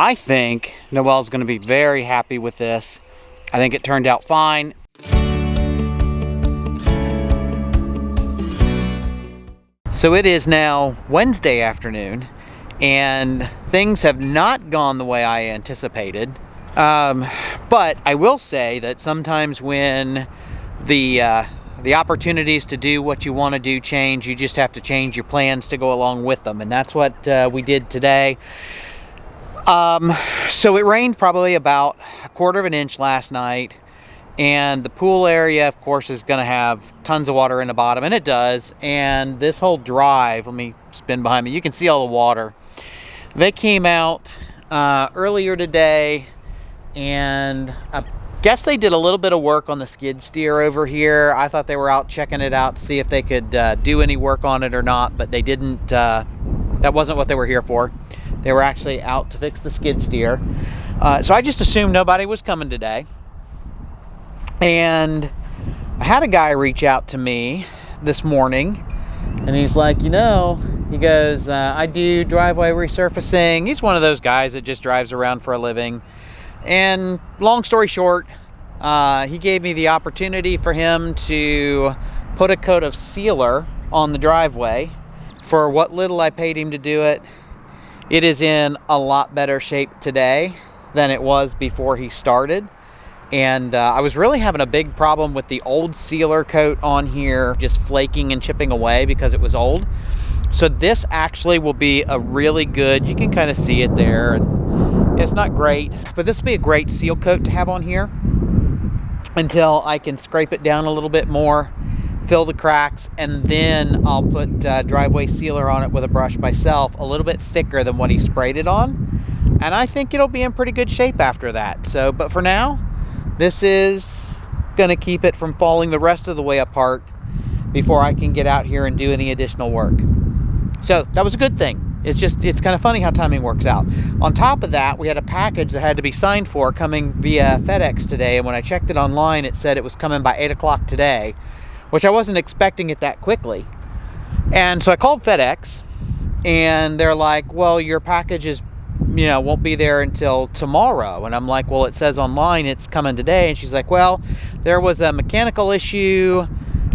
I think Noelle's going to be very happy with this. I think it turned out fine. So it is now Wednesday afternoon, and things have not gone the way I anticipated. But I will say that sometimes when the opportunities to do what you want to do change, you just have to change your plans to go along with them, and that's what we did today. So it rained probably about 1/4 of an inch last night, and the pool area, of course, is going to have tons of water in the bottom, and it does. And this whole drive, let me spin behind me, you can see all the water. They came out earlier today, and I guess they did a little bit of work on the skid steer over here. I thought they were out checking it out to see if they could do any work on it or not, but they didn't. That wasn't what they were here for. They were actually out to fix the skid steer. So I just assumed nobody was coming today. And I had a guy reach out to me this morning, and he's like, he goes, I do driveway resurfacing. He's one of those guys that just drives around for a living. And long story short, he gave me the opportunity for him to put a coat of sealer on the driveway. For what little I paid him to do it, it is in a lot better shape today than it was before he started. And I was really having a big problem with the old sealer coat on here just flaking and chipping away because it was old. So this actually will be a really good, you can kind of see it there, and it's not great, but this will be a great seal coat to have on here until I can scrape it down a little bit more, fill the cracks, and then I'll put driveway sealer on it with a brush myself, a little bit thicker than what he sprayed it on. And I think it'll be in pretty good shape after that. So, but for now, this is gonna keep it from falling the rest of the way apart before I can get out here and do any additional work. So that was a good thing. It's kind of funny how timing works out. On top of that, we had a package that had to be signed for coming via FedEx today. And when I checked it online, it said it was coming by 8 o'clock today, which I wasn't expecting it that quickly. And so I called FedEx, and they're like, well, your package is, won't be there until tomorrow. And I'm like, well, it says online it's coming today. And she's like, well, there was a mechanical issue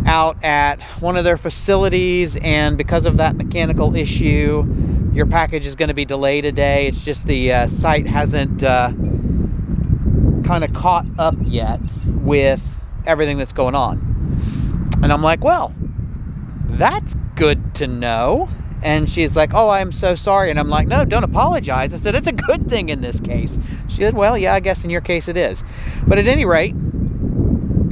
out at one of their facilities, and because of that mechanical issue, your package is going to be delayed a day. It's just the site hasn't kind of caught up yet with everything that's going on. And I'm like, well, that's good to know. And she's like, oh, I'm so sorry. And I'm like, no, don't apologize. I said, it's a good thing in this case. She said, well, yeah, I guess in your case it is. But at any rate,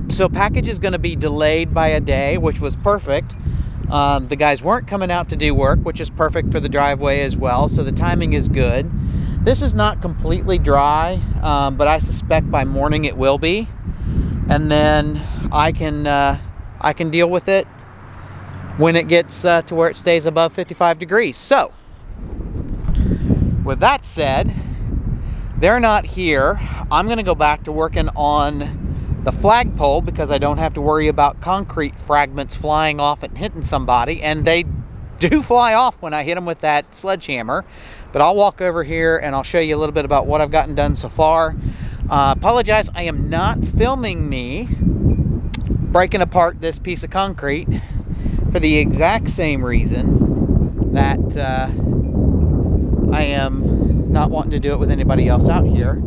so package is going to be delayed by a day, which was perfect. The guys weren't coming out to do work, which is perfect for the driveway as well. So the timing is good. This is not completely dry, but I suspect by morning it will be. And then I can deal with it when it gets to where it stays above 55 degrees. So, with that said, they're not here. I'm going to go back to working on the flagpole because I don't have to worry about concrete fragments flying off and hitting somebody. And they do fly off when I hit them with that sledgehammer. But I'll walk over here and I'll show you a little bit about what I've gotten done so far. Apologize, I am not filming me breaking apart this piece of concrete for the exact same reason that I am not wanting to do it with anybody else out here,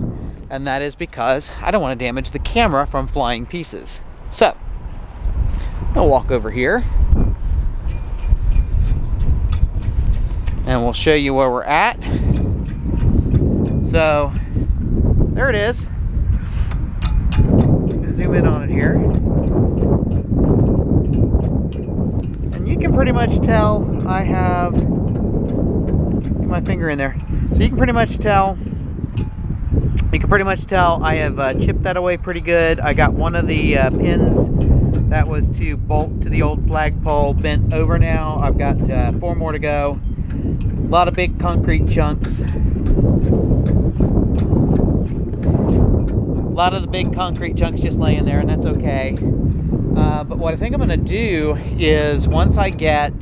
and that is because I don't want to damage the camera from flying pieces. So I'll walk over here and we'll show you where we're at. So there it is. Zoom in on it here. You can pretty much tell I have, get my finger in there. So you can pretty much tell I have chipped that away pretty good. I got one of the pins that was to bolt to the old flagpole bent over now. I've got 4 more to go. A lot of big concrete chunks. A lot of the big concrete chunks just laying there, and that's okay. But what I think I'm going to do is once I get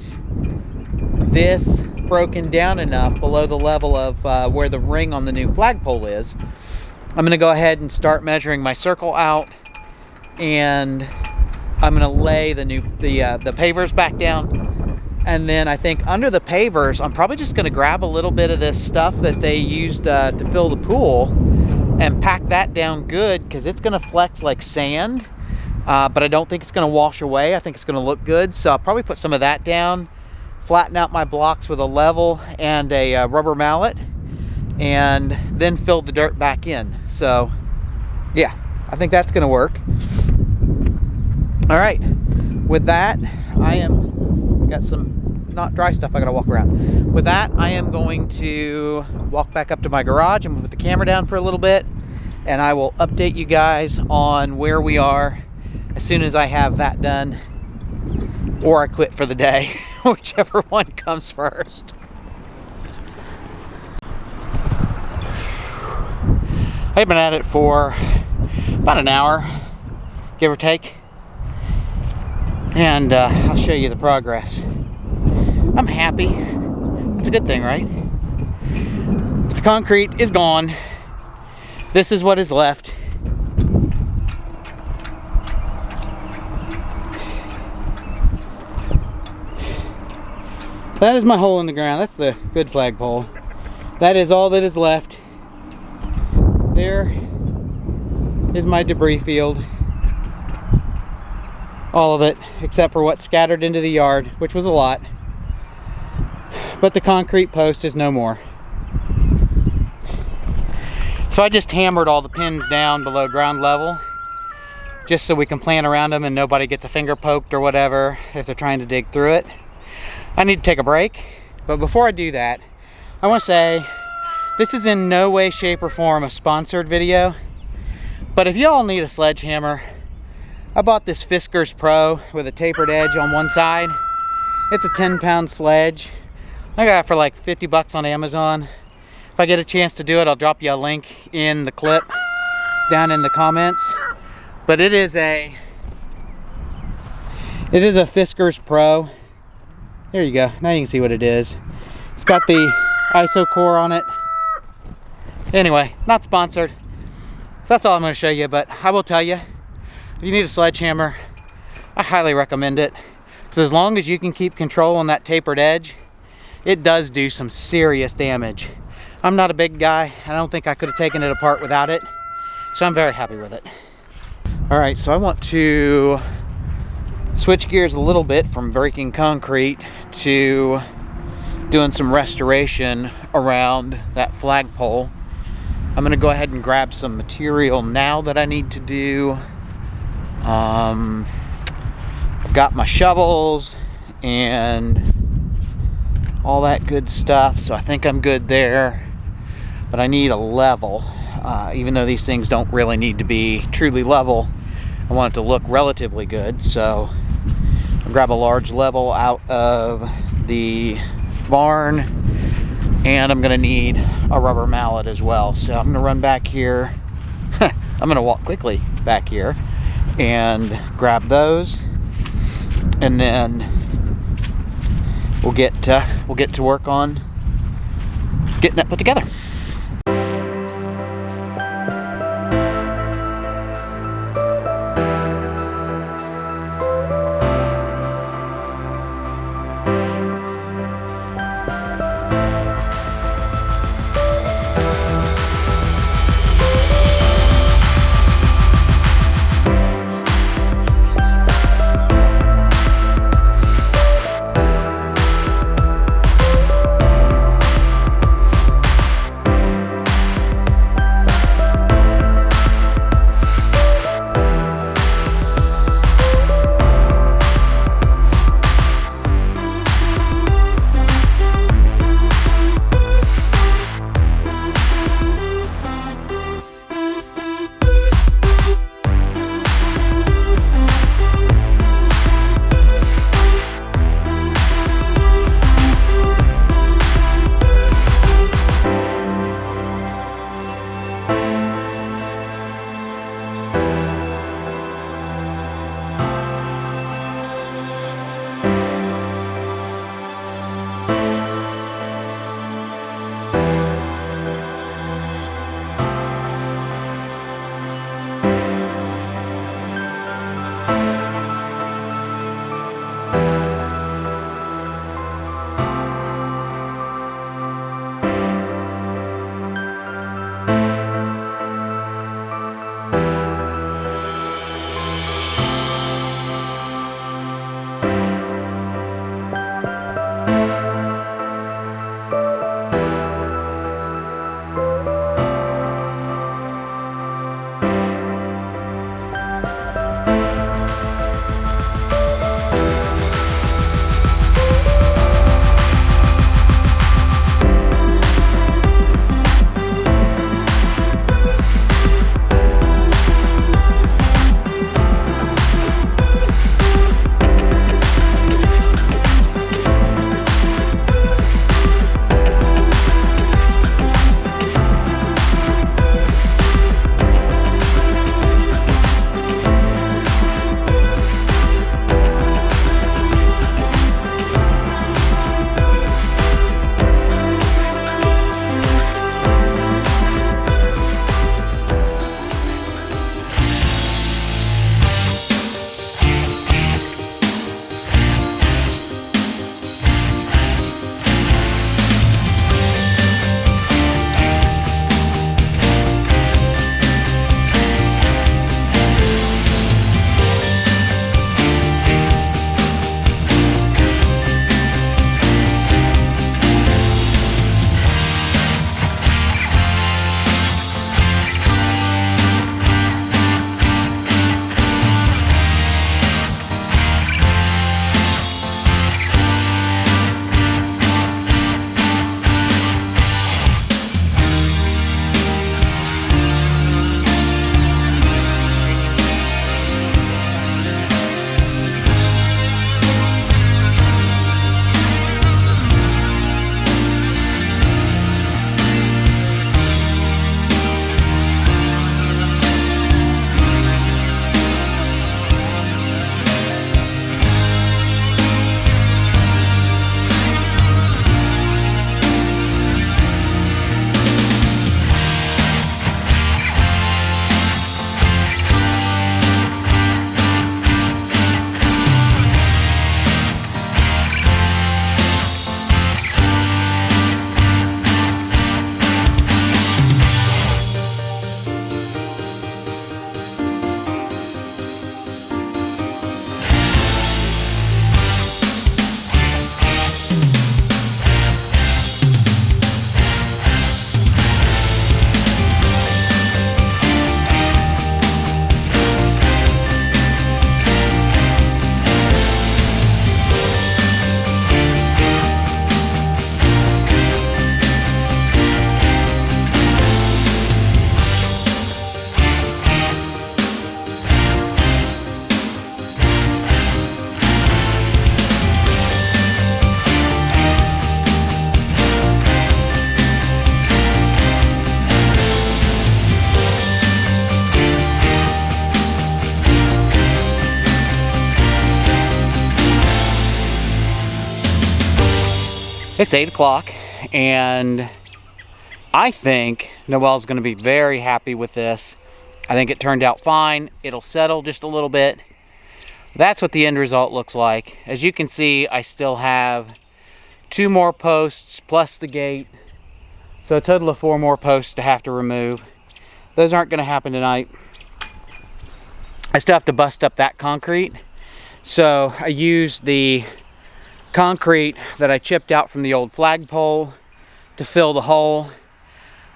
this broken down enough below the level of where the ring on the new flagpole is, I'm gonna go ahead and start measuring my circle out, and I'm gonna lay the pavers back down. And then I think under the pavers, I'm probably just gonna grab a little bit of this stuff that they used to fill the pool and pack that down good, because it's gonna flex like sand, but I don't think it's gonna wash away. I think it's gonna look good. So I'll probably put some of that down, flatten out my blocks with a level and a rubber mallet, and then fill the dirt back in. So yeah, I think that's gonna work. All right, with that, got some not dry stuff I gotta walk around. With that, I am going to walk back up to my garage and put the camera down for a little bit, and I will update you guys on where we are as soon as I have that done, or I quit for the day, whichever one comes first. I've been at it for about an hour, give or take, and I'll show you the progress. I'm happy. That's a good thing, right? The concrete is gone. This is what is left. That is my hole in the ground. That's the good flagpole. That is all that is left. There is my debris field. All of it, except for what's scattered into the yard, which was a lot. But the concrete post is no more. So I just hammered all the pins down below ground level, just so we can plan around them and nobody gets a finger poked or whatever if they're trying to dig through it. I need to take a break, but before I do that, I want to say this is in no way, shape, or form a sponsored video, but if y'all need a sledgehammer, I bought this Fiskars Pro with a tapered edge on one side. It's a 10-pound sledge. I got it for like 50 bucks on Amazon. If I get a chance to do it, I'll drop you a link in the clip down in the comments. But it is a Fiskars Pro. There you go. Now you can see what it is. It's got the ISO core on it. Anyway, not sponsored. So that's all I'm going to show you, but I will tell you, if you need a sledgehammer, I highly recommend it. Because as long as you can keep control on that tapered edge, it does do some serious damage. I'm not a big guy. I don't think I could have taken it apart without it. So I'm very happy with it. All right, so I want to switch gears a little bit from breaking concrete to doing some restoration around that flagpole. I'm gonna go ahead and grab some material now that I need to do. I've got my shovels and all that good stuff, so I think I'm good there. But I need a level. Even though these things don't really need to be truly level, I want it to look relatively good. So I'll grab a large level out of the barn, and I'm gonna need a rubber mallet as well. So I'm gonna run back here. I'm gonna walk quickly back here and grab those, and then we'll get to work on getting that put together. It's 8 o'clock, and I think Noelle's going to be very happy with this. I think it turned out fine. It'll settle just a little bit. That's what the end result looks like. As you can see, I still have 2 more posts plus the gate. So a total of 4 more posts to have to remove. Those aren't going to happen tonight. I still have to bust up that concrete. So I used the concrete that I chipped out from the old flagpole to fill the hole.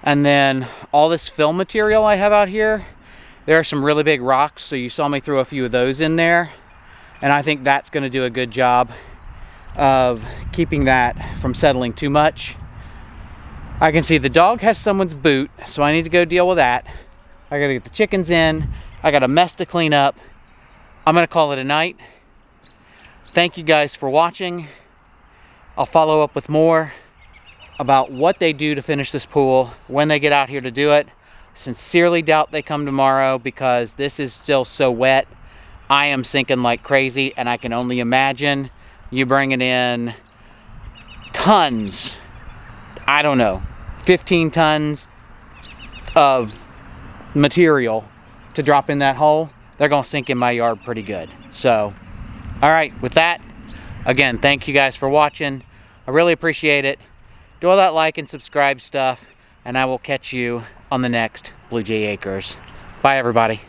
And then all this fill material I have out here, there are some really big rocks, so you saw me throw a few of those in there. And I think that's going to do a good job of keeping that from settling too much. I can see the dog has someone's boot, so I need to go deal with that. I got to get the chickens in. I got a mess to clean up. I'm going to call it a night. Thank you guys for watching. I'll follow up with more about what they do to finish this pool when they get out here to do it. Sincerely doubt they come tomorrow because this is still so wet. I am sinking like crazy, and I can only imagine you bringing in tons, I don't know, 15 tons of material to drop in that hole. They're gonna sink in my yard pretty good. So, all right, with that, again, thank you guys for watching. I really appreciate it. Do all that like and subscribe stuff, and I will catch you on the next Blue Jay Acres. Bye, everybody.